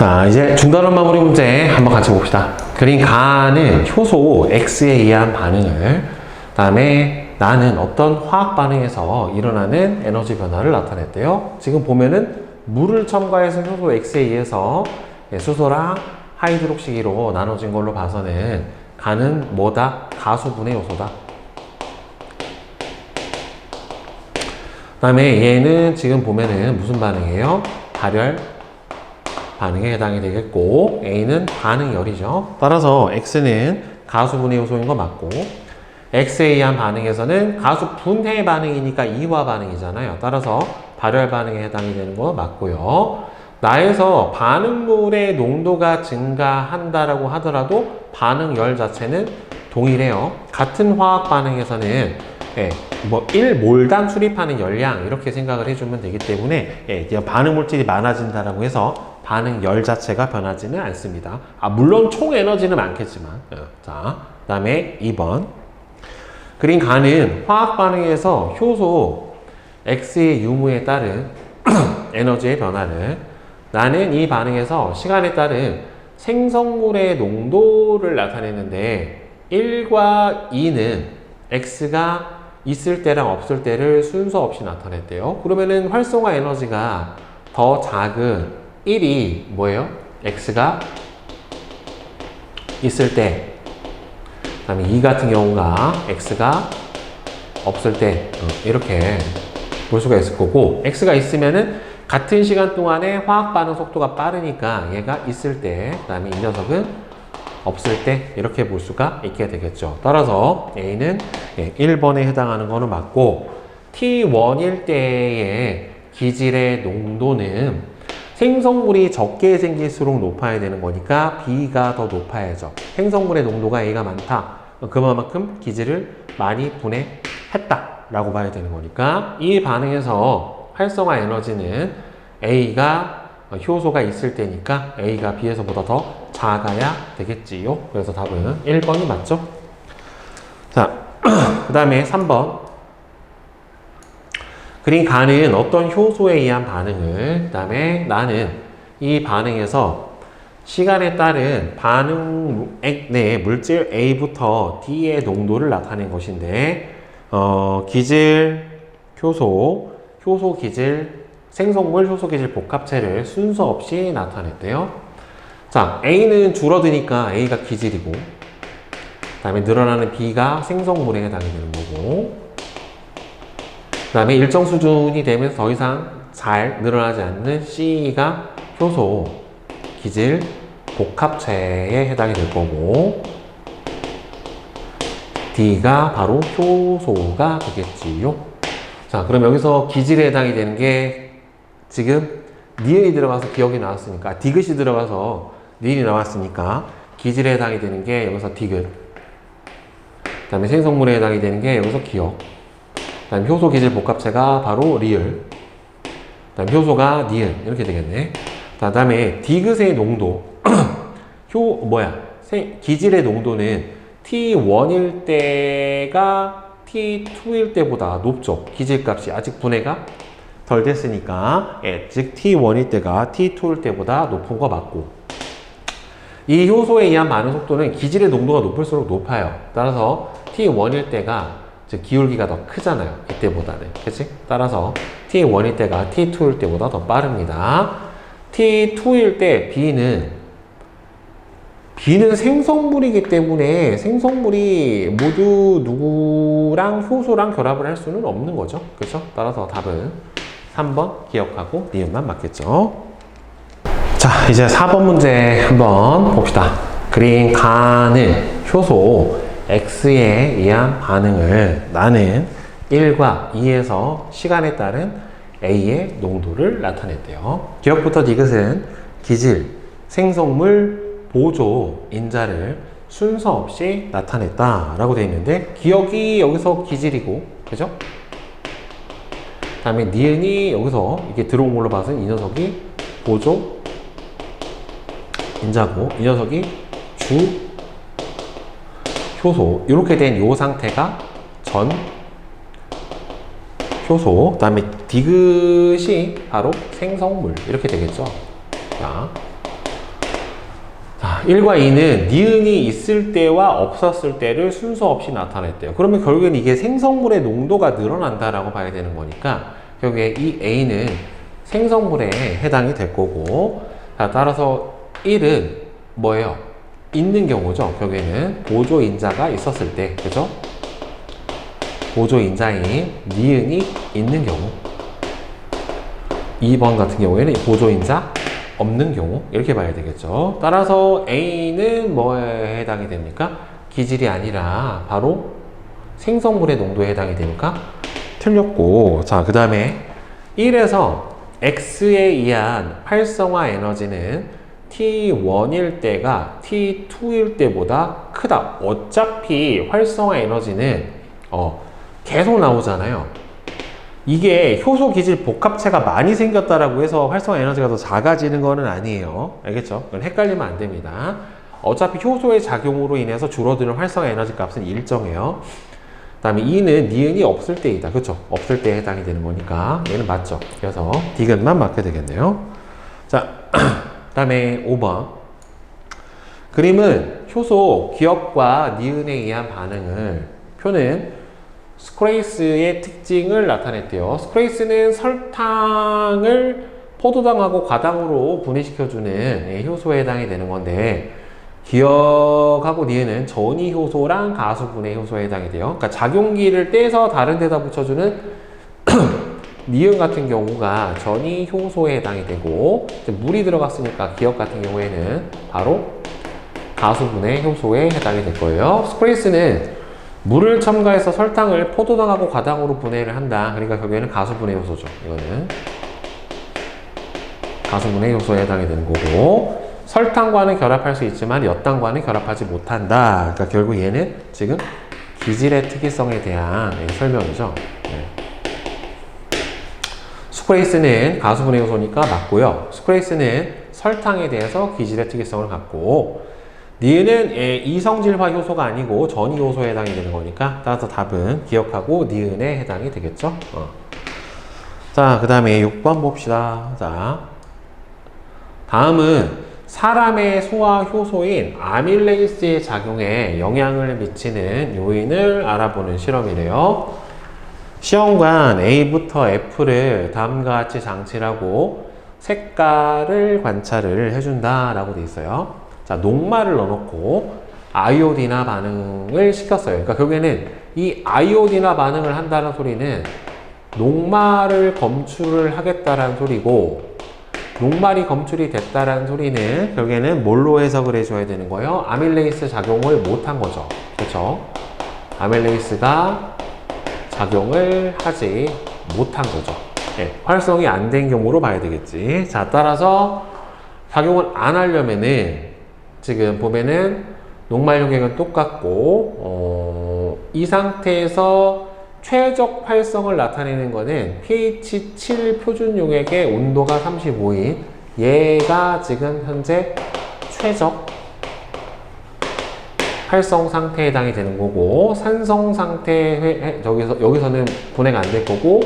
자, 이제 중단원 마무리 문제 한번 같이 봅시다. 그린 가는 효소 X에 의한 반응을, 그 다음에 나는 어떤 화학 반응에서 일어나는 에너지 변화를 나타냈대요. 지금 보면은 물을 첨가해서 효소 X에 의해서 수소랑 하이드록시기로 나눠진 걸로 봐서는 가는 뭐다? 가수분해 요소다. 그 다음에 얘는 지금 보면은 무슨 반응이에요? 발열 반응에 해당이 되겠고, A는 반응열이죠. 따라서 X는 가수분해 요소인 거 맞고, X에 의한 반응에서는 가수분해 반응이니까 이화 반응이잖아요. 따라서 발열 반응에 해당이 되는 거 맞고요. 나에서 반응물의 농도가 증가한다라고 하더라도 반응열 자체는 동일해요. 같은 화학 반응에서는 1몰당 수립하는 열량 이렇게 생각을 해주면 되기 때문에 반응물질이 많아진다라고 해서 반응열 자체가 변하지는 않습니다. 물론 총 에너지는 많겠지만. 자, 그 다음에 2번. 그린 가는 화학 반응에서 효소 X의 유무에 따른 에너지의 변화를, 나는 이 반응에서 시간에 따른 생성물의 농도를 나타내는데 1과 2는 X가 있을 때랑 없을 때를 순서 없이 나타냈대요. 그러면은 활성화 에너지가 더 작은 1이 뭐예요? X가 있을 때, 그 다음에 2 같은 경우가 X가 없을 때, 이렇게 볼 수가 있을 거고, X가 있으면은 같은 시간 동안에 화학 반응 속도가 빠르니까 얘가 있을 때, 그 다음에 이 녀석은 없을 때 이렇게 볼 수가 있게 되겠죠. 따라서 A는 1번에 해당하는 거는 맞고, T1일 때의 기질의 농도는 생성물이 적게 생길수록 높아야 되는 거니까 B가 더 높아야죠. 생성물의 농도가 A가 많다. 그만큼 기질을 많이 분해했다 라고 봐야 되는 거니까 이 반응에서 활성화 에너지는 A가 효소가 있을 때니까 A가 B에서 보다 더 작아야 되겠지요. 그래서 답은 1번이 맞죠? 자, 그 다음에 3번. 그린 가는 어떤 효소에 의한 반응을, 그 다음에 나는 이 반응에서 시간에 따른 반응액 내 물질 A부터 D의 농도를 나타낸 것인데, 기질, 효소, 효소 기질, 생성물, 효소 기질 복합체를 순서 없이 나타냈대요. 자, A는 줄어드니까 A가 기질이고, 그 다음에 늘어나는 B가 생성물에 해당이 되는 거고, 그 다음에 일정 수준이 되면서 더 이상 잘 늘어나지 않는 C가 효소, 기질, 복합체에 해당이 될 거고, D가 바로 효소가 되겠지요. 자, 그럼 여기서 기질에 해당이 되는 게 지금 니은이 들어가서 기억이 나왔으니까, 디귿이 들어가서 니은이 나왔으니까 기질에 해당이 되는 게 여기서 디귿, 그 다음에 생성물에 해당이 되는 게 여기서 기억, 그 다음 효소 기질 복합체가 바로 리을, 그 다음 효소가 니은 이렇게 되겠네. 그 다음에 디귿의 농도 기질의 농도는 T1일 때가 T2일 때보다 높죠. 기질값이 아직 분해가 덜 됐으니까, 즉 T1일 때가 T2일 때보다 높은 거 맞고, 이 효소에 의한 반응 속도는 기질의 농도가 높을수록 높아요. 따라서 T1일 때가 즉 기울기가 더 크잖아요. 이때보다는. 그치? 따라서 T1일 때가 T2일 때보다 더 빠릅니다. T2일 때 B는 생성물이기 때문에 생성물이 모두 누구랑 효소랑 결합을 할 수는 없는 거죠. 그렇죠? 따라서 답은 3번 기억하고 니은만 맞겠죠. 자, 이제 4번 문제 한번 봅시다. 그린 가는 효소 X에 의한 반응을, 나는 1과 2에서 시간에 따른 A의 농도를 나타냈대요. 기억부터 디귿은 기질, 생성물, 보조, 인자를 순서 없이 나타냈다 라고 되어 있는데, 기억이 여기서 기질이고, 그죠? 그 다음에 니은이 여기서 이게 들어온 걸로 봐서는 이 녀석이 보조, 인자고, 이 녀석이 주, 효소, 이렇게 된 요 상태가 전 효소, 그 다음에 디귿이 바로 생성물 이렇게 되겠죠. 자, 1과 2는 니은이 있을 때와 없었을 때를 순서 없이 나타냈대요. 그러면 결국엔 이게 생성물의 농도가 늘어난다라고 봐야 되는 거니까 결국에 이 A는 생성물에 해당이 될 거고, 자, 따라서 1은 뭐예요? 있는 경우죠. 결국에는 보조인자가 있었을 때, 그죠? 보조인자인 니은이 있는 경우. 2번 같은 경우에는 보조인자 없는 경우, 이렇게 봐야 되겠죠. 따라서 A는 뭐에 해당이 됩니까? 기질이 아니라 바로 생성물의 농도에 해당이 되니까 틀렸고, 자, 그 다음에 1에서 X에 의한 활성화 에너지는 T1일 때가 T2일 때보다 크다. 어차피 활성화 에너지는 계속 나오잖아요. 이게 효소 기질 복합체가 많이 생겼다라고 해서 활성화 에너지가 더 작아지는 거는 아니에요. 알겠죠? 그건 헷갈리면 안 됩니다. 어차피 효소의 작용으로 인해서 줄어드는 활성화 에너지 값은 일정해요. 그 다음에 2는 니은이 없을 때이다. 그쵸? 없을 때에 해당이 되는 거니까 얘는 맞죠. 그래서 디귿만 맞게 되겠네요. 자, 그 다음에 5번. 그림은 효소 기억과 니은에 의한 반응을 표는 스크레이스의 특징을 나타냈대요. 스크레이스는 설탕을 포도당하고 과당으로 분해시켜주는 효소에 해당이 되는 건데, 기억하고 니은은 전이 효소랑 가수 분해 효소에 해당이 돼요. 그러니까 작용기를 떼서 다른 데다 붙여주는 니은 같은 경우가 전이 효소에 해당이 되고, 물이 들어갔으니까 기억 같은 경우에는 바로 가수 분해 효소에 해당이 될 거예요. 스크레이스는 물을 첨가해서 설탕을 포도당하고 과당으로 분해를 한다. 그러니까 결국에는 가수분해 효소죠. 이거는 가수분해 효소에 해당이 되는 거고, 설탕과는 결합할 수 있지만 엿당과는 결합하지 못한다. 그러니까 결국 얘는 지금 기질의 특이성에 대한 설명이죠. 네. 스크레이스는 가수분해 요소니까 맞고요. 스크레이스는 설탕에 대해서 기질의 특이성을 갖고, 니은은 이성질화 효소가 아니고 전이 효소에 해당이 되는 거니까 따라서 답은 기억하고 니은에 해당이 되겠죠. 자, 그 다음에 6번 봅시다. 자, 다음은 사람의 소화 효소인 아밀레이스의 작용에 영향을 미치는 요인을 알아보는 실험이래요. 시험관 A부터 F를 다음과 같이 장치라고 색깔을 관찰을 해준다라고 돼 있어요. 자, 녹말을 넣어놓고 아이오디나 반응을 시켰어요. 그러니까 결국에는 이 아이오디나 반응을 한다는 소리는 녹말을 검출을 하겠다라는 소리고, 녹말이 검출이 됐다라는 소리는 결국에는 뭘로 해석을 해줘야 되는 거예요? 아밀레이스 작용을 못한 거죠. 그렇죠? 아밀레이스가 작용을 하지 못한 거죠. 네, 활성이 안 된 경우로 봐야 되겠지. 자, 따라서 작용을 안 하려면은 지금 보면은 녹말 용액은 똑같고, 이 상태에서 최적 활성을 나타내는 거는 pH 7 표준 용액의 온도가 35인 얘가 지금 현재 최적 활성 상태에 해당이 되는 거고, 산성 상태 여기서는 분해가 안 될 거고,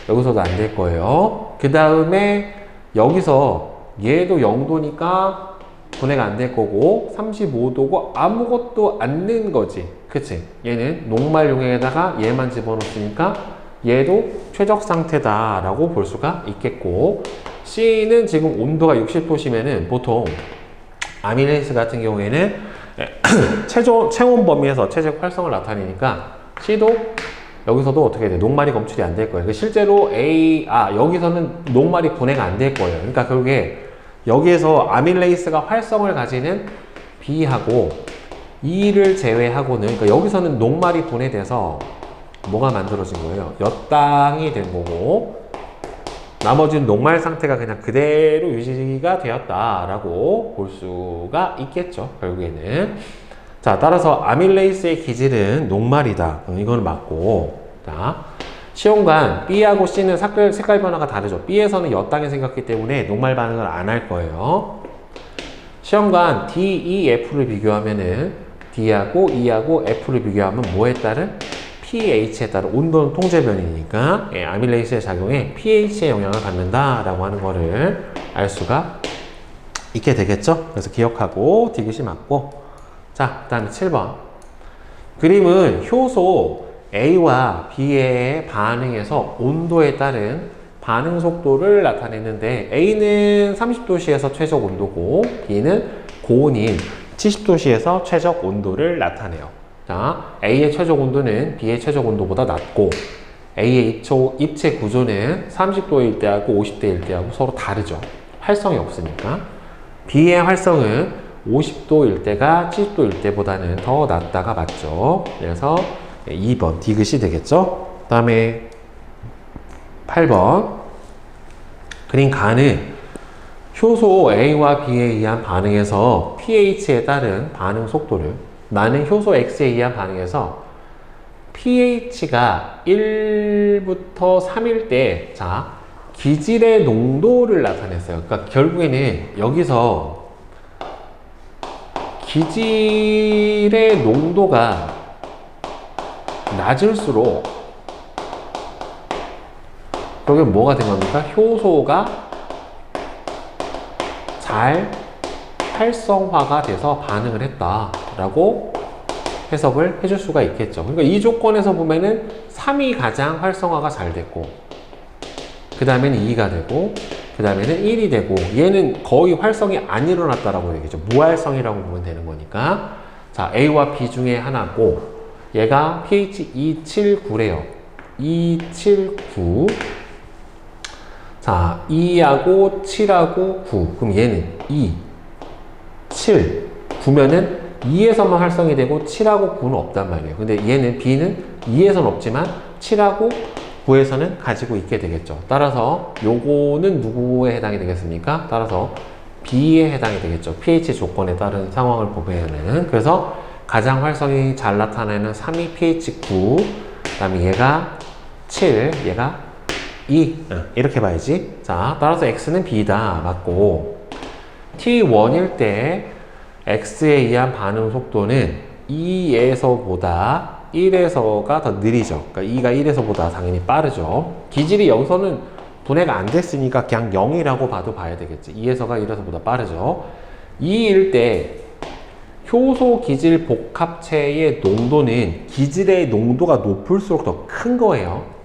여기서도 안 될 거예요. 그 다음에 여기서 얘도 0도니까 분해가 안 될 거고, 35도고 아무것도 안 는 거지. 그치? 얘는 녹말 용액에다가 얘만 집어넣었으니까 얘도 최적 상태다 라고 볼 수가 있겠고, C는 지금 온도가 60도시면은 보통 아밀레이스 같은 경우에는 체온 범위에서 최적 활성을 나타내니까 C도 여기서도 어떻게 돼? 녹말이 검출이 안 될 거예요. 실제로 여기서는 녹말이 분해가 안 될 거예요. 그러니까 결국에 여기에서 아밀레이스가 활성을 가지는 B하고 E를 제외하고는, 그러니까 여기서는 녹말이 분해돼서 뭐가 만들어진 거예요? 엿당이 된 거고, 나머지는 녹말 상태가 그냥 그대로 유지가 되었다라고 볼 수가 있겠죠. 결국에는. 자, 따라서 아밀레이스의 기질은 녹말이다. 이건 맞고, 자, 시험관 B하고 C는 색깔 변화가 다르죠. B에서는 엿당이 생겼기 때문에 녹말 반응을 안 할 거예요. 시험관 D, E, F를 비교하면은 D하고 E하고 F를 비교하면 뭐에 따른? pH에 따른 온도는 통제변이니까 아밀레이스의 작용에 pH의 영향을 받는다라고 하는 거를 알 수가 있게 되겠죠? 그래서 기억하고 디귿이 맞고. 자, 그 다음에 7번. 그림은 효소 A와 B의 반응에서 온도에 따른 반응 속도를 나타내는데 A는 30도씨에서 최적 온도고 B는 고온인 70도씨에서 최적 온도를 나타내요. 자, A의 최적 온도는 B의 최적 온도보다 낮고 A의 입체 구조는 30도일 때하고 50도일 때하고 서로 다르죠. 활성이 없으니까. B의 활성은 50도일 때가 70도일 때보다는 더 낮다가 맞죠. 그래서 2번 디귿이 되겠죠. 그 다음에 8번 그림 가는 효소 A와 B에 의한 반응에서 pH에 따른 반응 속도를 나는 효소 X에 의한 반응에서 pH가 1부터 3일 때 자, 기질의 농도를 나타냈어요. 그러니까 결국에는 여기서 기질의 농도가 낮을수록 그러면 뭐가 된 겁니까? 효소가 잘 활성화가 돼서 반응을 했다라고 해석을 해줄 수가 있겠죠. 그러니까 이 조건에서 보면은 3이 가장 활성화가 잘 됐고 그 다음에는 2가 되고 그 다음에는 1이 되고 얘는 거의 활성이 안 일어났다라고 얘기죠. 무활성이라고 보면 되는 거니까. 자, A와 B 중에 하나고 얘가 pH 279래요. 279. 자, 2하고 7하고 9. 그럼 얘는 2, 7, 9면은 2에서만 활성이 되고 7하고 9는 없단 말이에요. 근데 얘는 B는 2에서는 없지만 7하고 9에서는 가지고 있게 되겠죠. 따라서 요거는 누구에 해당이 되겠습니까? 따라서 B에 해당이 되겠죠. pH 조건에 따른 상황을 보면은. 그래서 가장 활성이 잘 나타내는 3이 pH 9, 그 다음에 얘가 7, 얘가 2. 이렇게 봐야지. 자, 따라서 X는 B다. 맞고. T1일 때 X에 의한 반응 속도는 2에서보다 1에서가 더 느리죠. 그러니까 2가 1에서보다 당연히 빠르죠. 기질이 여기서는 분해가 안 됐으니까 그냥 0이라고 봐야 되겠지. 2에서가 1에서보다 빠르죠. 2일 때 효소 기질 복합체의 농도는 기질의 농도가 높을수록 더 큰 거예요.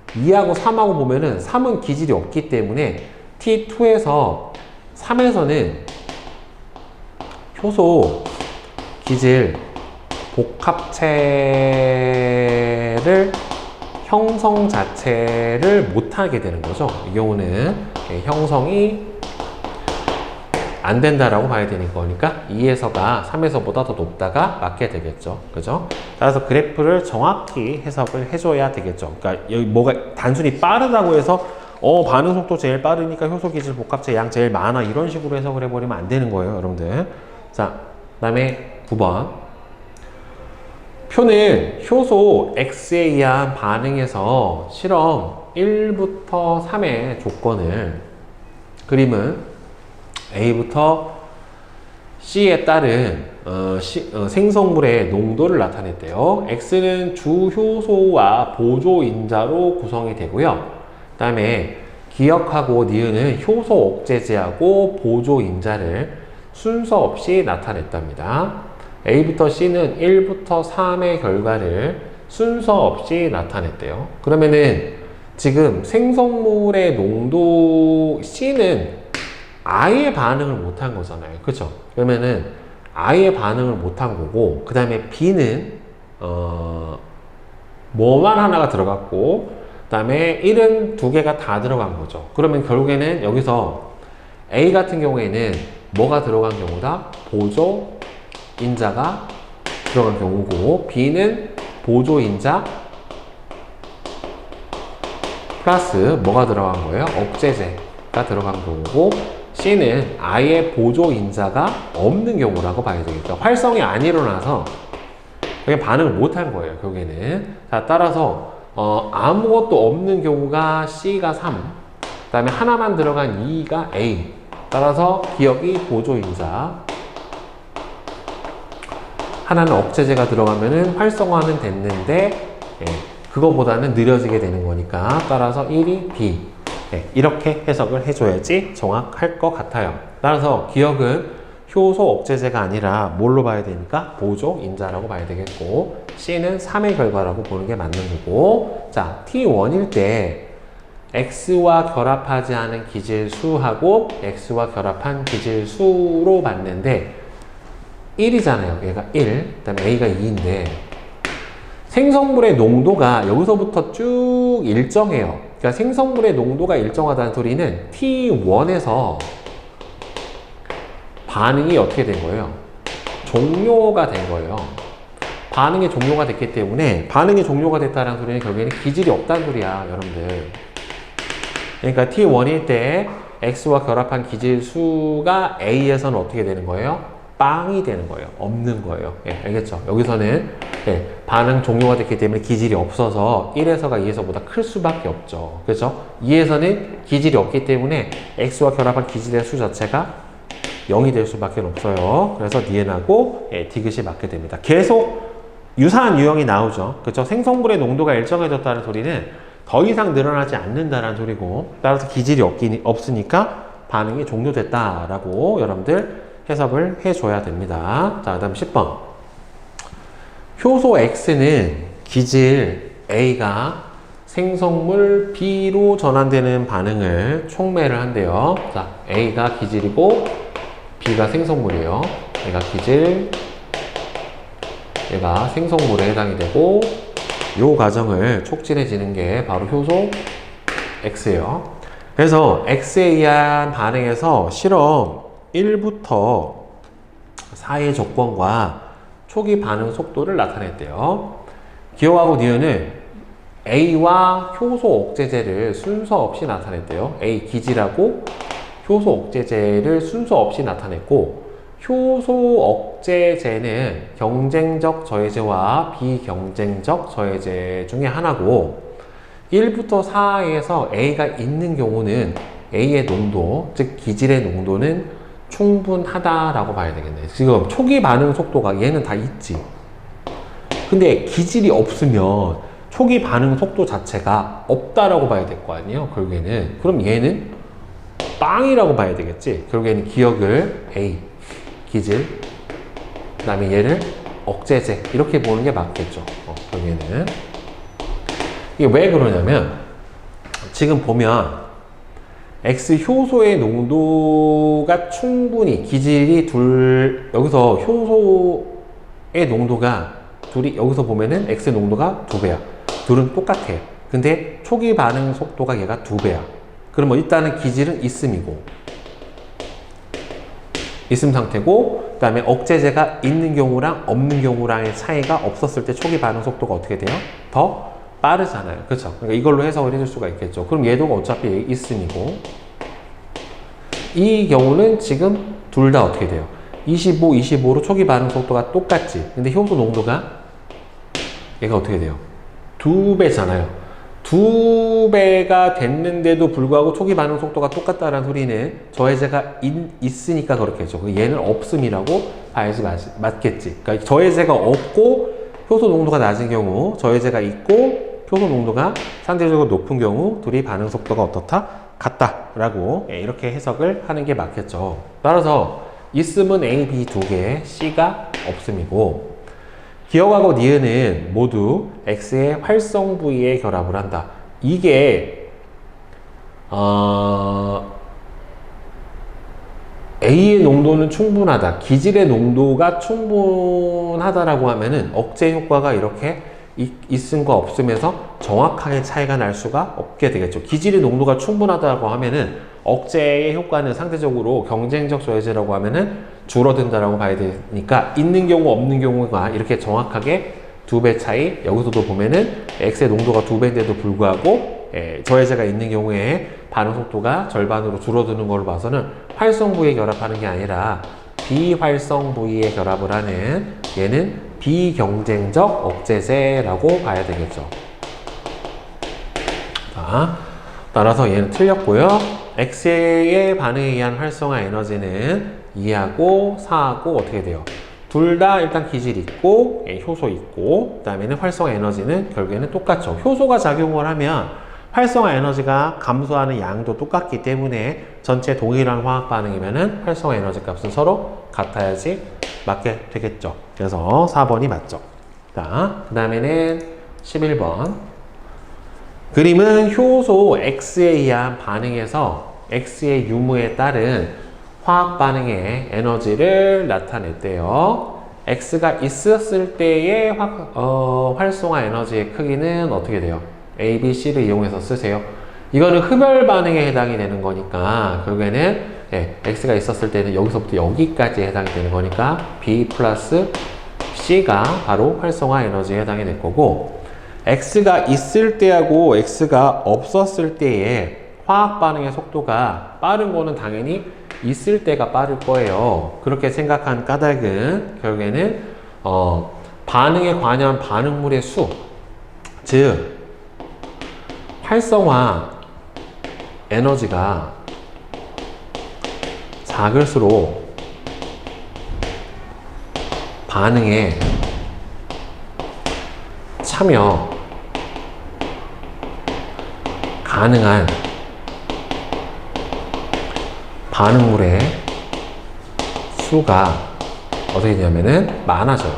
2하고 3하고 보면은 3은 기질이 없기 때문에 T2에서 3에서는 효소 기질 복합체를 형성 자체를 못하게 되는 거죠. 이 경우는 형성이 안 된다라고 봐야 되는 거니까 2에서가 3에서보다 더 높다가 맞게 되겠죠. 그죠? 따라서 그래프를 정확히 해석을 해줘야 되겠죠. 그러니까 여기 뭐가 단순히 빠르다고 해서 반응 속도 제일 빠르니까 효소 기질 복합체 양 제일 많아 이런 식으로 해석을 해버리면 안 되는 거예요, 여러분들. 자, 그 다음에 9번 표는 효소 X에 의한 반응에서 실험 1부터 3의 조건을 그림은 A부터 C에 따른 생성물의 농도를 나타냈대요. X는 주효소와 보조인자로 구성이 되고요. 그 다음에 기억하고 니은은 효소 억제제하고 보조인자를 순서 없이 나타냈답니다. A부터 C는 1부터 3의 결과를 순서 없이 나타냈대요. 그러면은 지금 생성물의 농도 C는 아예 반응을 못한 거잖아요. 그쵸? 그러면은 아예 반응을 못한 거고 그 다음에 B는 뭐만 하나가 들어갔고 그 다음에 1은 2개가 다 들어간 거죠. 그러면 결국에는 여기서 A 같은 경우에는 뭐가 들어간 경우다? 보조인자가 들어간 경우고 B는 보조인자 플러스 뭐가 들어간 거예요? 억제제가 들어간 경우고 C는 아예 보조인자가 없는 경우라고 봐야 되겠죠. 활성이 안 일어나서 그게 반응을 못한 거예요, 결국에는. 자, 따라서 아무것도 없는 경우가 C가 3, 그 다음에 하나만 들어간 2가 A. 따라서 기억이 보조인자. 하나는 억제제가 들어가면은 활성화는 됐는데, 그거보다는 느려지게 되는 거니까 따라서 1이 B. 이렇게 해석을 해줘야지 정확할 것 같아요. 따라서 기억은 효소 억제제가 아니라 뭘로 봐야 되니까 보조 인자라고 봐야 되겠고, C는 3의 결과라고 보는 게 맞는 거고. 자, T1일 때 X와 결합하지 않은 기질수하고 X와 결합한 기질수로 봤는데 1이잖아요. 얘가 1, 그 다음에 A가 2인데 생성물의 농도가 여기서부터 쭉 일정해요. 그러니까 생성물의 농도가 일정하다는 소리는 T1에서 반응이 어떻게 된 거예요? 종료가 된 거예요. 반응이 종료가 됐기 때문에, 반응이 종료가 됐다는 소리는 결국에는 기질이 없다는 소리야, 여러분들. 그러니까 T1일 때 X와 결합한 기질 수가 A에서는 어떻게 되는 거예요? 빵이 되는 거예요. 없는 거예요. 예, 알겠죠? 여기서는 반응 종료가 됐기 때문에 기질이 없어서 1에서가 2에서보다 클 수밖에 없죠. 그렇죠? 2에서는 기질이 없기 때문에 X와 결합한 기질의 수 자체가 0이 될 수밖에 없어요. 그래서 니은하고 디귿이 맞게 됩니다. 계속 유사한 유형이 나오죠. 그렇죠? 생성물의 농도가 일정해졌다는 소리는 더 이상 늘어나지 않는다는 소리고, 따라서 기질이 없으니까 반응이 종료됐다라고 여러분들 해석을 해줘야 됩니다. 자, 그 다음 10번. 효소 X는 기질 A가 생성물 B로 전환되는 반응을 촉매를 한대요. 자, A가 기질이고 B가 생성물이에요. 얘가 기질, 얘가 생성물에 해당이 되고, 이 과정을 촉진해지는 게 바로 효소 X예요. 그래서 X에 의한 반응에서 실험 1부터 4의 조건과 초기 반응 속도를 나타냈대요. 기호하고 니은은 A와 효소 억제제를 순서 없이 나타냈대요. A 기질하고 효소 억제제를 순서 없이 나타냈고, 효소 억제제는 경쟁적 저해제와 비경쟁적 저해제 중에 하나고, 1부터 4에서 A가 있는 경우는 A의 농도, 즉 기질의 농도는 충분하다라고 봐야 되겠네. 지금 초기 반응 속도가 얘는 다 있지. 근데 기질이 없으면 초기 반응 속도 자체가 없다라고 봐야 될 거 아니에요, 결국에는. 그럼 얘는 빵이라고 봐야 되겠지. 결국에는 기억을 A, 기질, 그 다음에 얘를 억제제, 이렇게 보는 게 맞겠죠. 결국에는. 이게 왜 그러냐면, 지금 보면 X 효소의 농도가 충분히, 기질이 여기서 효소의 농도가 여기서 보면은 X 농도가 2배야. 둘은 똑같아. 근데 초기 반응 속도가 얘가 2배야. 그러면 일단은 기질은 있음이고, 있음 상태고, 그 다음에 억제제가 있는 경우랑 없는 경우랑의 차이가 없었을 때 초기 반응 속도가 어떻게 돼요? 더 빠르잖아요. 그렇죠? 그러니까 이걸로 해석을 해줄 수가 있겠죠. 그럼 얘도 어차피 있음이고, 이 경우는 지금 둘 다 어떻게 돼요? 25, 25로 초기 반응 속도가 똑같지. 근데 효소 농도가 얘가 어떻게 돼요? 2배잖아요. 2배가 됐는데도 불구하고 초기 반응 속도가 똑같다는 소리는 저해제가 있으니까 그렇겠죠. 얘는 없음이라고 봐야지 맞겠지. 그러니까 저해제가 없고 효소 농도가 낮은 경우, 저해제가 있고 효소 농도가 상대적으로 높은 경우 둘이 반응 속도가 어떻다? 같다라고 이렇게 해석을 하는 게 맞겠죠. 따라서 있음은 A, B 두 개, C가 없음이고, 기억하고 니은은 모두 X의 활성 부위에 결합을 한다. 이게 A의 농도는 충분하다, 기질의 농도가 충분하다라고 하면은 억제 효과가 이렇게 있음과 없음에서 정확하게 차이가 날 수가 없게 되겠죠. 기질의 농도가 충분하다고 하면은 억제의 효과는 상대적으로 경쟁적 저해제라고 하면은 줄어든다라고 봐야 되니까, 있는 경우 없는 경우가 이렇게 정확하게 2배 차이. 여기서도 보면은 X의 농도가 2배인데도 불구하고 저해제가 있는 경우에 반응 속도가 절반으로 줄어드는 걸로 봐서는 활성 부위에 결합하는 게 아니라 비활성 부위에 결합을 하는, 얘는 비경쟁적 억제제라고 봐야 되겠죠. 자, 따라서 얘는 틀렸고요. X의 반응에 의한 활성화 에너지는 2하고 4하고 어떻게 돼요? 둘 다 일단 기질 있고 효소 있고, 그 다음에는 활성화 에너지는 결국에는 똑같죠. 효소가 작용을 하면 활성화 에너지가 감소하는 양도 똑같기 때문에 전체 동일한 화학 반응이면은 활성화 에너지 값은 서로 같아야지 맞게 되겠죠. 그래서 4번이 맞죠. 자, 그 다음에는 11번. 그림은 효소 X에 의한 반응에서 X의 유무에 따른 화학 반응의 에너지를 나타냈대요. X가 있었을 때의 활성화 에너지의 크기는 어떻게 돼요? A, B, C를 이용해서 쓰세요. 이거는 흡열 반응에 해당이 되는 거니까 결국에는 X가 있었을 때는 여기서부터 여기까지 해당이 되는 거니까 B 플러스 C가 바로 활성화 에너지에 해당이 될 거고, X가 있을 때하고 X가 없었을 때의 화학 반응의 속도가 빠른 거는 당연히 있을 때가 빠를 거예요. 그렇게 생각한 까닭은 결국에는 반응에 관여한 반응물의 수, 즉 활성화 에너지가 작을수록 반응에 참여 가능한 반응물의 수가 어떻게 되냐면은 많아져요.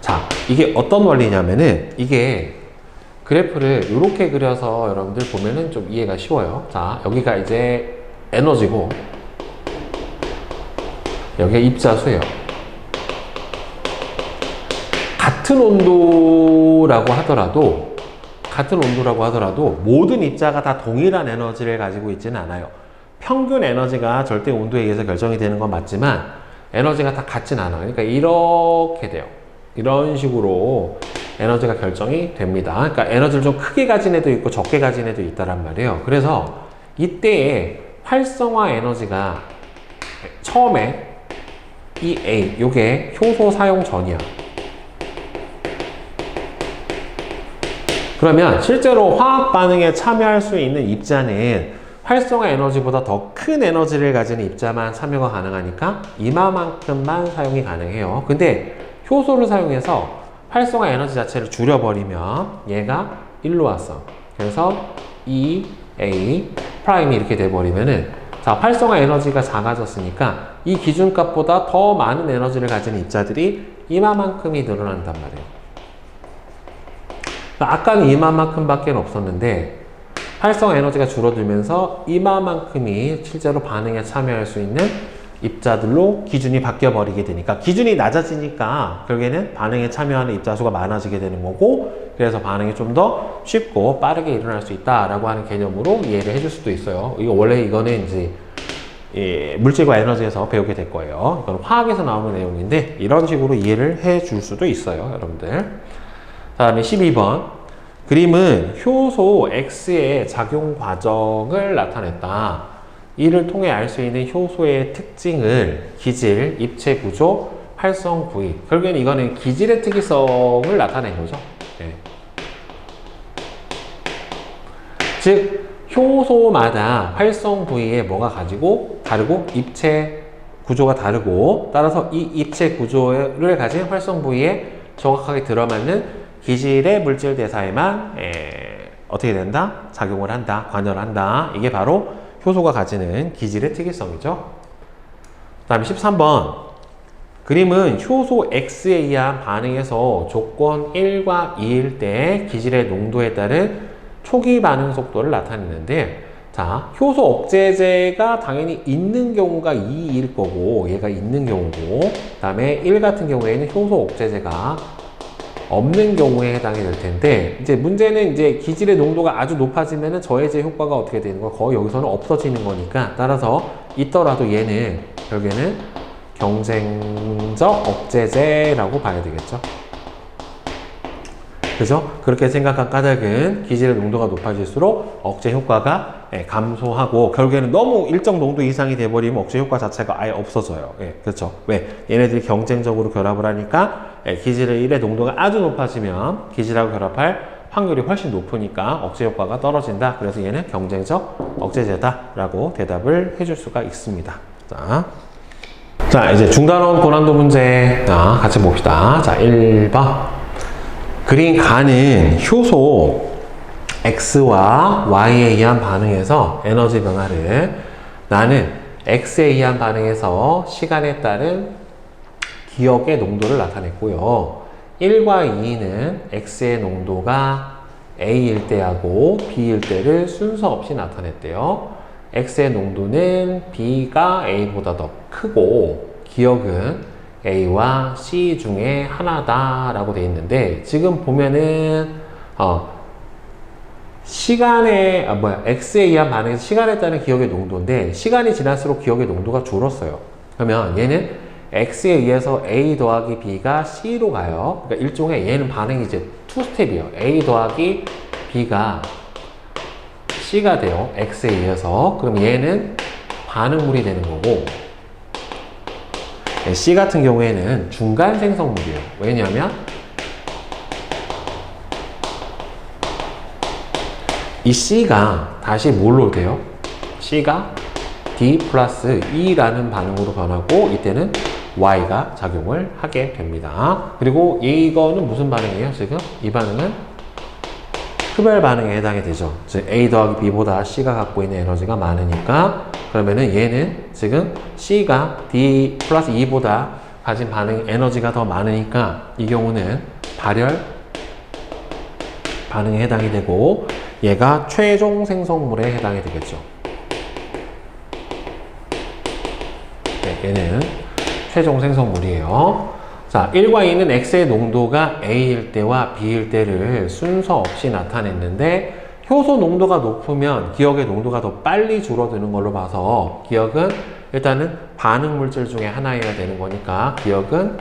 자, 이게 어떤 원리냐면은 이게 그래프를 이렇게 그려서 여러분들 보면은 좀 이해가 쉬워요. 자, 여기가 이제 에너지고 여기가 입자수예요. 같은 온도라고 하더라도 모든 입자가 다 동일한 에너지를 가지고 있지는 않아요. 평균 에너지가 절대 온도에 의해서 결정이 되는 건 맞지만 에너지가 다 같진 않아요. 그러니까 이렇게 돼요. 이런 식으로 에너지가 결정이 됩니다. 그러니까 에너지를 좀 크게 가진 애도 있고 적게 가진 애도 있다란 말이에요. 그래서 이때의 활성화 에너지가 처음에 이 A, 요게 효소 사용 전이야. 그러면 실제로 화학 반응에 참여할 수 있는 입자는 활성화 에너지보다 더 큰 에너지를 가지는 입자만 참여가 가능하니까 이마만큼만 사용이 가능해요. 근데 효소를 사용해서 활성화 에너지 자체를 줄여버리면 얘가 1로 왔어. 그래서 E, A 프라임이 이렇게 돼버리면은, 자, 활성화 에너지가 작아졌으니까 이 기준값보다 더 많은 에너지를 가진 입자들이 이마만큼이 늘어난단 말이에요. 그러니까 아까는 이마만큼 밖에 없었는데 활성화 에너지가 줄어들면서 이마만큼이 실제로 반응에 참여할 수 있는 입자들로 기준이 바뀌어 버리게 되니까, 기준이 낮아지니까 결국에는 반응에 참여하는 입자 수가 많아지게 되는 거고, 그래서 반응이 좀 더 쉽고 빠르게 일어날 수 있다라고 하는 개념으로 이해를 해줄 수도 있어요. 이거는 이제 물질과 에너지에서 배우게 될 거예요. 이건 화학에서 나오는 내용인데 이런 식으로 이해를 해줄 수도 있어요, 여러분들. 다음에 12번. 그림은 효소 X의 작용 과정을 나타냈다. 이를 통해 알 수 있는 효소의 특징을 기질, 입체 구조, 활성 부위. 결국엔 이거는 기질의 특이성을 나타낸 거죠. 네. 즉 효소마다 활성 부위에 뭐가 다르고 입체 구조가 다르고, 따라서 이 입체 구조를 가진 활성 부위에 정확하게 들어맞는 기질의 물질 대사에만 어떻게 된다? 작용을 한다, 관여를 한다. 이게 바로 효소가 가지는 기질의 특이성이죠. 그 다음에 13번. 그림은 효소 X에 의한 반응에서 조건 1과 2일 때 기질의 농도에 따른 초기 반응 속도를 나타내는데, 자, 효소 억제제가 당연히 있는 경우가 2일 거고, 얘가 있는 경우고, 그 다음에 1 같은 경우에는 효소 억제제가 없는 경우에 해당이 될 텐데, 이제 문제는 이제 기질의 농도가 아주 높아지면은 저해제 효과가 어떻게 되는 거야? 거의 여기서는 없어지는 거니까, 따라서 있더라도 얘는 결국에는 경쟁적 억제제라고 봐야 되겠죠. 그죠? 그렇게 생각한 까닭은 기질의 농도가 높아질수록 억제 효과가 감소하고, 결국에는 너무 일정 농도 이상이 돼버리면 억제 효과 자체가 아예 없어져요. 그렇죠? 왜? 얘네들이 경쟁적으로 결합을 하니까 기질의 1의 농도가 아주 높아지면 기질하고 결합할 확률이 훨씬 높으니까 억제 효과가 떨어진다. 그래서 얘는 경쟁적 억제제다라고 대답을 해줄 수가 있습니다. 자, 이제 중단원 고난도 문제 같이 봅시다. 자, 1번. 그린 간은 효소 X와 Y에 의한 반응에서 에너지 변화를 나는 X에 의한 반응에서 시간에 따른 기억의 농도를 나타냈고요. 1과 2는 X의 농도가 A일 때하고 B일 때를 순서 없이 나타냈대요. X의 농도는 B가 A보다 더 크고 기억은 A와 C 중에 하나다 라고 되어 있는데 지금 보면은 X에 의한 반응에서 시간에 따른 기억의 농도인데 시간이 지날수록 기억의 농도가 줄었어요. 그러면 얘는 X에 의해서 A 더하기 B가 C로 가요. 그러니까 일종의 얘는 반응이 이제 2스텝이에요. A 더하기 B가 C가 돼요. X에 의해서. 그럼 얘는 반응물이 되는 거고 C 같은 경우에는 중간 생성물이에요. 왜냐하면 이 C가 다시 뭘로 돼요? C가 D 플러스 E라는 반응으로 변하고 이때는 Y가 작용을 하게 됩니다. 그리고 이거는 무슨 반응이에요? 지금 이 반응은 흡열 반응에 해당이 되죠. 즉 A 더하기 B보다 C가 갖고 있는 에너지가 많으니까 그러면은 얘는 지금 C가 D 플러스 E보다 가진 반응 에너지가 더 많으니까 이 경우는 발열 반응에 해당이 되고 얘가 최종 생성물에 해당이 되겠죠. 네, 얘는 최종 생성물이에요. 자, 1과 2는 X의 농도가 A일 때와 B일 때를 순서 없이 나타냈는데 효소 농도가 높으면 기억의 농도가 더 빨리 줄어드는 걸로 봐서 기억은 일단은 반응 물질 중에 하나여야 되는 거니까 기억은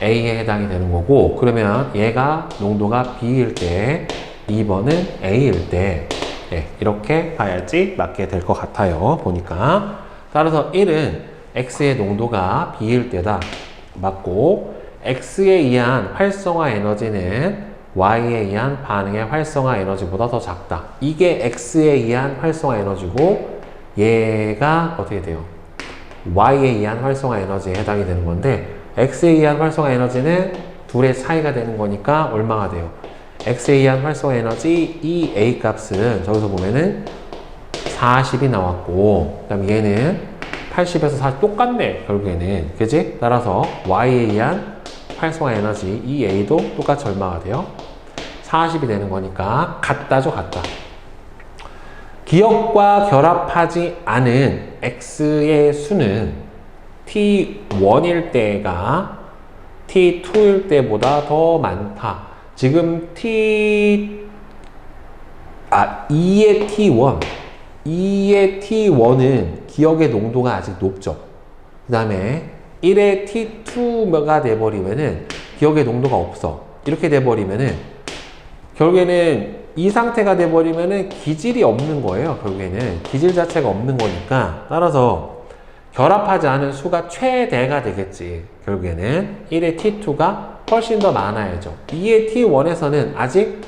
A에 해당이 되는 거고 그러면 얘가 농도가 B일 때 2번은 A일 때 네, 이렇게 봐야지 맞게 될 것 같아요. 보니까 따라서 1은 X의 농도가 B일 때다 맞고 X에 의한 활성화 에너지는 Y에 의한 반응의 활성화 에너지보다 더 작다. 이게 X에 의한 활성화 에너지고 얘가 어떻게 돼요? Y에 의한 활성화 에너지에 해당이 되는 건데 X에 의한 활성화 에너지는 둘의 차이가 되는 거니까 얼마가 돼요? X에 의한 활성화 에너지 이 A 값은 저기서 보면은 40이 나왔고 그 다음에 얘는 80에서 40 똑같네 결국에는 그지? 따라서 Y에 의한 활성화 에너지 이 A도 똑같이 얼마가 돼요? 40이 되는 거니까 같다죠 같다. 기억과 결합하지 않은 X의 수는 T1일 때가 T2일 때보다 더 많다. 지금 2의 T1은 기억의 농도가 아직 높죠. 그 다음에 1의 T2가 돼버리면은 기억의 농도가 없어. 이렇게 돼버리면은 결국에는 이 상태가 돼버리면은 기질이 없는 거예요. 결국에는 기질 자체가 없는 거니까 따라서 결합하지 않은 수가 최대가 되겠지. 결국에는 1의 T2가 훨씬 더 많아야죠. 2의 T1에서는 아직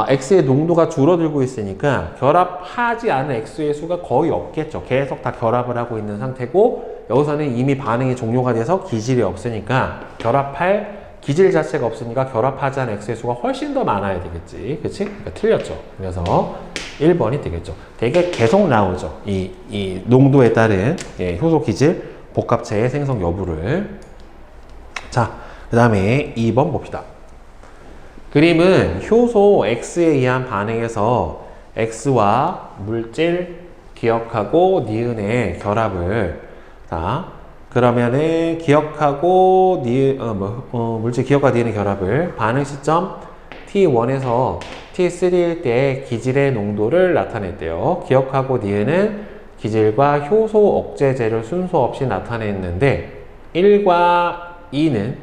X의 농도가 줄어들고 있으니까 결합하지 않은 X의 수가 거의 없겠죠. 계속 다 결합을 하고 있는 상태고 여기서는 이미 반응이 종료가 돼서 기질이 없으니까 결합할 기질 자체가 없으니까 결합하지 않은 X의 수가 훨씬 더 많아야 되겠지. 그치? 그러니까 틀렸죠. 그래서 1번이 되겠죠. 되게 계속 나오죠. 이 농도에 따른 효소 기질 복합체의 생성 여부를. 자, 그 다음에 2번 봅시다. 그림은 효소 X에 의한 반응에서 X와 물질 기억하고 니은의 결합을 그러면은 기억하고 물질 기억과 니은의 결합을 반응 시점 T1에서 T3일 때 기질의 농도를 나타냈대요. 기억하고 니은은 기질과 효소 억제제를 순서 없이 나타냈는데 1과 2는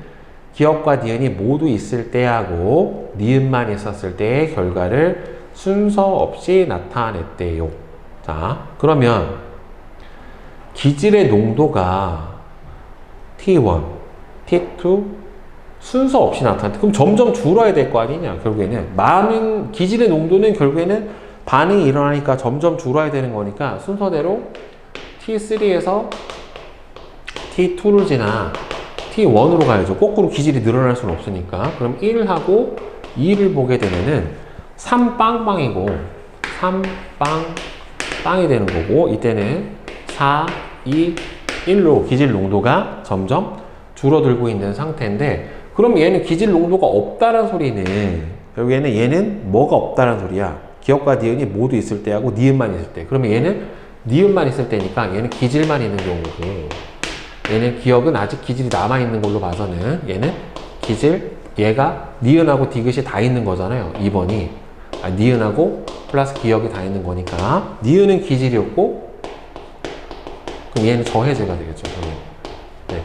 기억과 니은이 모두 있을 때하고 니은만 있었을 때의 결과를 순서 없이 나타냈대요. 자, 그러면 기질의 농도가 T1, T2 순서 없이 나타났다. 그럼 점점 줄어야 될 거 아니냐, 결국에는. 많은 기질의 농도는 결국에는 반응이 일어나니까 점점 줄어야 되는 거니까 순서대로 T3에서 T2를 지나 T1으로 가야죠. 거꾸로 기질이 늘어날 수는 없으니까. 그럼 1하고 2를 보게 되면은 3빵빵이고 3빵빵이 되는 거고 이때는 4, 2, 1로 기질 농도가 점점 줄어들고 있는 상태인데 그럼 얘는 기질 농도가 없다는 소리는 결국에는 얘는 뭐가 없다는 소리야? 기억과 니은이 모두 있을 때하고 니은만 있을 때. 그러면 얘는 니은만 있을 때니까 얘는 기질만 있는 경우고 얘는 기억은 아직 기질이 남아있는 걸로 봐서는 얘는 기질, 얘가 니은하고 디귿이 다 있는 거잖아요. 2번이. 니은하고 플러스 기억이 다 있는 거니까 니은은 기질이었고 그럼 얘는 저해제가 되겠죠. 네.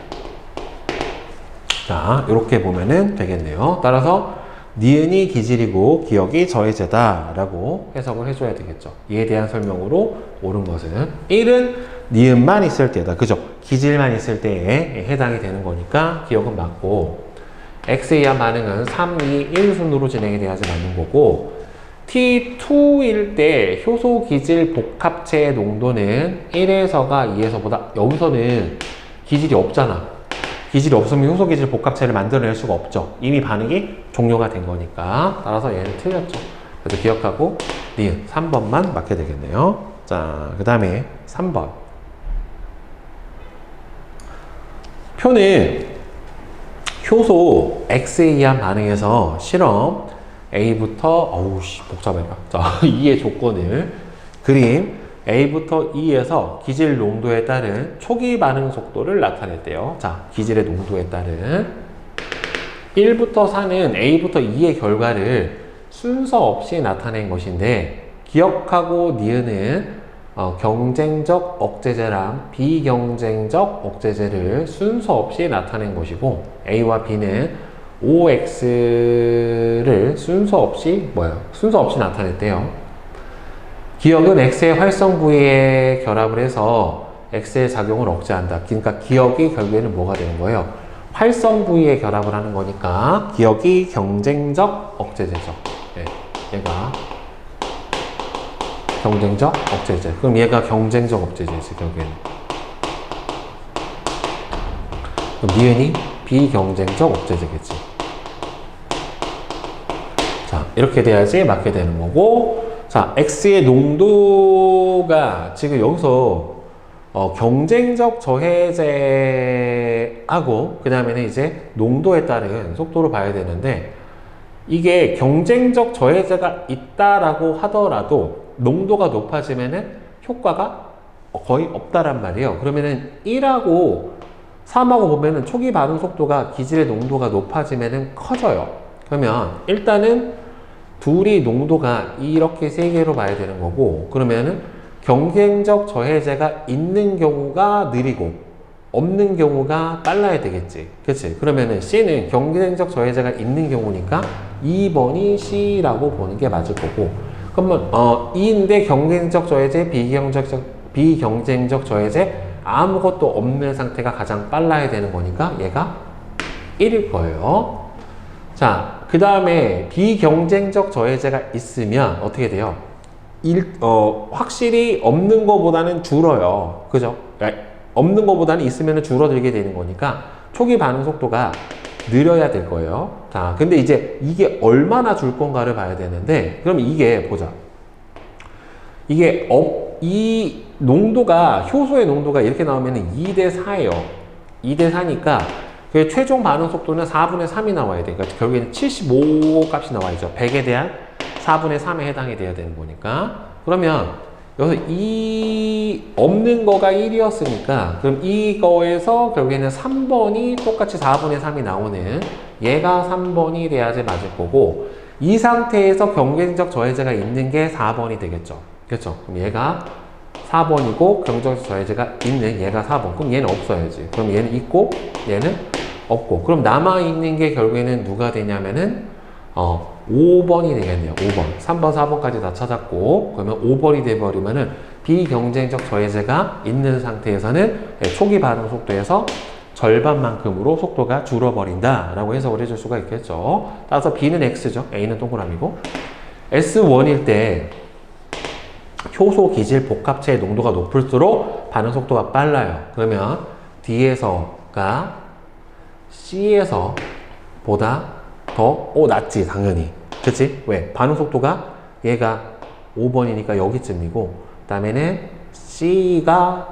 자, 이렇게 보면은 되겠네요. 따라서 니은이 기질이고 기억이 저해제다 라고 해석을 해줘야 되겠죠. 이에 대한 설명으로 옳은 것은 1은 니은만 있을 때다. 그죠? 기질만 있을 때에 해당이 되는 거니까 기억은 맞고 X에 의한 반응은 3, 2, 1 순으로 진행이 돼야지 맞는 거고 T2일 때 효소 기질 복합체의 농도는 1에서가 2에서보다 여기서는 기질이 없잖아. 기질이 없으면 효소 기질 복합체를 만들어낼 수가 없죠. 이미 반응이 종료가 된 거니까. 따라서 얘는 틀렸죠. 그래서 기억하고 니은 3번만 맞게 되겠네요. 자, 그 다음에 3번. 표는 효소 X에 의한 반응에서 실험 A부터 복잡해라. 자, E의 조건을 그림 A부터 E에서 기질 농도에 따른 초기 반응 속도를 나타냈대요. 자, 기질의 농도에 따른 1부터 4는 A부터 E의 결과를 순서 없이 나타낸 것인데 기억하고 니은은 경쟁적 억제제랑 비경쟁적 억제제를 순서 없이 나타낸 것이고 A와 B는 OX를 순서 없이 나타냈대요. 기억은 X의 활성 부위에 결합을 해서 X의 작용을 억제한다. 그러니까 기억이 결국에는 뭐가 되는 거예요? 활성 부위에 결합을 하는 거니까 기억이 경쟁적 억제제죠. 네, 얘가 경쟁적 억제제. 그럼 얘가 경쟁적 억제제지 결국에는. 그럼 니은이 비경쟁적 억제제겠지. 자, 이렇게 돼야지 맞게 되는 거고 자, X의 농도가 지금 여기서 경쟁적 저해제하고 그 다음에는 이제 농도에 따른 속도를 봐야 되는데 이게 경쟁적 저해제가 있다라고 하더라도 농도가 높아지면은 효과가 거의 없다란 말이에요. 그러면은 1하고 3하고 보면은 초기 반응 속도가 기질의 농도가 높아지면은 커져요. 그러면 일단은 둘이 농도가 이렇게 세 개로 봐야 되는 거고 그러면은 경쟁적 저해제가 있는 경우가 느리고 없는 경우가 빨라야 되겠지. 그치? 그러면은 C는 경쟁적 저해제가 있는 경우니까 2번이 C라고 보는 게 맞을 거고 그러면 2인데 경쟁적 저해제, 비경쟁적 저해제 아무것도 없는 상태가 가장 빨라야 되는 거니까 얘가 1일 거예요. 자, 그 다음에 비경쟁적 저해제가 있으면 어떻게 돼요? 확실히 없는 것보다는 줄어요. 그죠? 그러니까 없는 것보다는 있으면 줄어들게 되는 거니까 초기 반응 속도가 느려야 될 거예요. 자, 근데 이제 이게 얼마나 줄 건가를 봐야 되는데 그럼 이게 보자. 이게 이 농도가 효소의 농도가 이렇게 나오면 2대 4예요. 2대 4니까 그 최종 반응 속도는 4분의 3이 나와야 돼. 그러니까 결국에는 75 값이 나와야죠. 100에 대한 4분의 3에 해당이 돼야 되는 거니까. 그러면 여기서 없는 거가 1이었으니까 그럼 이거에서 결국에는 3번이 똑같이 4분의 3이 나오는 얘가 3번이 돼야지 맞을 거고 이 상태에서 경쟁적 저해제가 있는 게 4번이 되겠죠. 그렇죠? 그럼 얘가 4번이고 경쟁적 저해제가 있는 얘가 4번. 그럼 얘는 없어야지. 그럼 얘는 있고 얘는 없고. 그럼 남아있는 게 결국에는 누가 되냐면은 5번이 되겠네요. 5번. 3번, 4번까지 다 찾았고 그러면 5번이 돼버리면은 비경쟁적 저해제가 있는 상태에서는 초기 반응 속도에서 절반만큼으로 속도가 줄어버린다 라고 해석을 해줄 수가 있겠죠. 따라서 B는 X죠. A는 동그라미고 S1일 때 효소 기질 복합체의 농도가 높을수록 반응 속도가 빨라요. 그러면 D에서가 C에서 보다 더 낫지 당연히. 그치? 왜? 반응 속도가 얘가 5번이니까 여기쯤이고, 그 다음에는 C가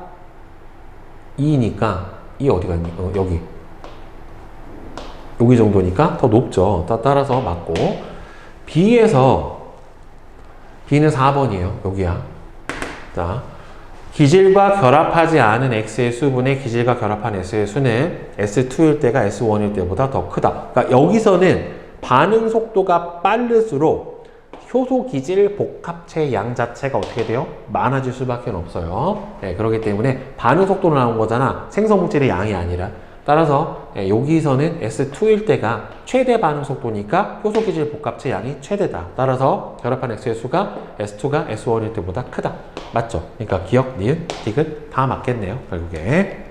2니까, 이 어디가 있니? 여기. 여기 정도니까 더 높죠. 따라서 맞고. B에서, B는 4번이에요. 여기야. 자, 기질과 결합하지 않은 X의 수분의 기질과 결합한 S의 수는 S2일 때가 S1일 때보다 더 크다. 그러니까 여기서는 반응 속도가 빠를수록 효소 기질 복합체 양 자체가 어떻게 돼요? 많아질 수밖에 없어요. 네, 그렇기 때문에 반응 속도로 나온 거잖아. 생성 물질의 양이 아니라. 따라서 여기서는 S2일 때가 최대 반응 속도니까 효소 기질 복합체 양이 최대다. 따라서 결합한 X의 수가 S2가 S1일 때보다 크다. 맞죠? 그러니까 기억, 니은, 디귿 다 맞겠네요. 결국에.